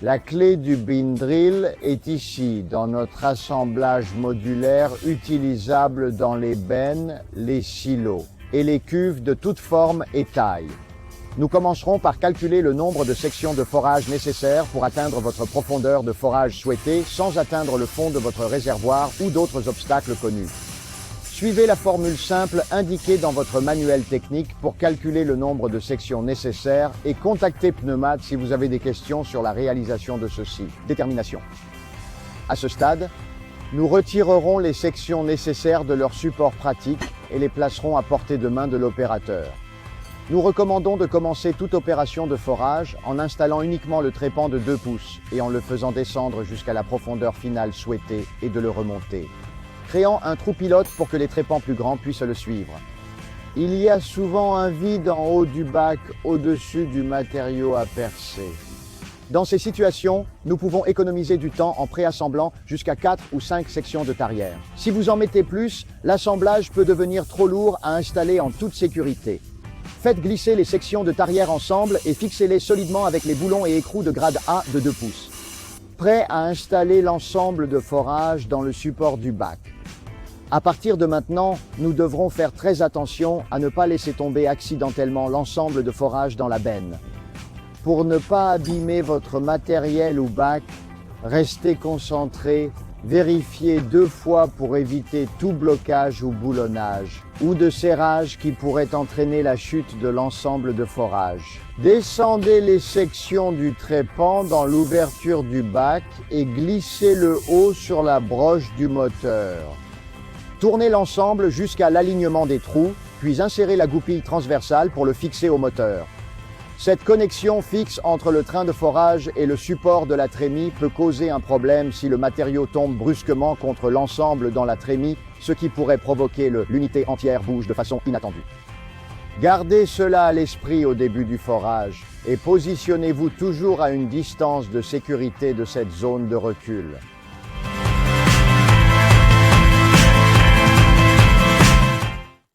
La clé du bin drill est ici, dans notre assemblage modulaire utilisable dans les bennes, les silos et les cuves de toutes formes et tailles. Nous commencerons par calculer le nombre de sections de forage nécessaires pour atteindre votre profondeur de forage souhaitée sans atteindre le fond de votre réservoir ou d'autres obstacles connus. Suivez la formule simple indiquée dans votre manuel technique pour calculer le nombre de sections nécessaires et contactez Pneumat si vous avez des questions sur la réalisation de ceci. Détermination. À ce stade, nous retirerons les sections nécessaires de leur support pratique et les placerons à portée de main de l'opérateur. Nous recommandons de commencer toute opération de forage en installant uniquement le trépan de 2 pouces et en le faisant descendre jusqu'à la profondeur finale souhaitée et de le remonter, créant un trou pilote pour que les trépans plus grands puissent le suivre. Il y a souvent un vide en haut du bac au-dessus du matériau à percer. Dans ces situations, nous pouvons économiser du temps en préassemblant jusqu'à 4 ou 5 sections de tarière. Si vous en mettez plus, l'assemblage peut devenir trop lourd à installer en toute sécurité. Faites glisser les sections de tarière ensemble et fixez-les solidement avec les boulons et écrous de grade A de 2 pouces. Prêt à installer l'ensemble de forage dans le support du bac. À partir de maintenant, nous devrons faire très attention à ne pas laisser tomber accidentellement l'ensemble de forage dans la benne. Pour ne pas abîmer votre matériel ou bac, restez concentré, vérifiez 2 fois pour éviter tout blocage ou boulonnage, ou de serrage qui pourrait entraîner la chute de l'ensemble de forage. Descendez les sections du trépan dans l'ouverture du bac et glissez le haut sur la broche du moteur. Tournez l'ensemble jusqu'à l'alignement des trous, puis insérez la goupille transversale pour le fixer au moteur. Cette connexion fixe entre le train de forage et le support de la trémie peut causer un problème si le matériau tombe brusquement contre l'ensemble dans la trémie, ce qui pourrait provoquer l'unité entière bouge de façon inattendue. Gardez cela à l'esprit au début du forage et positionnez-vous toujours à une distance de sécurité de cette zone de recul.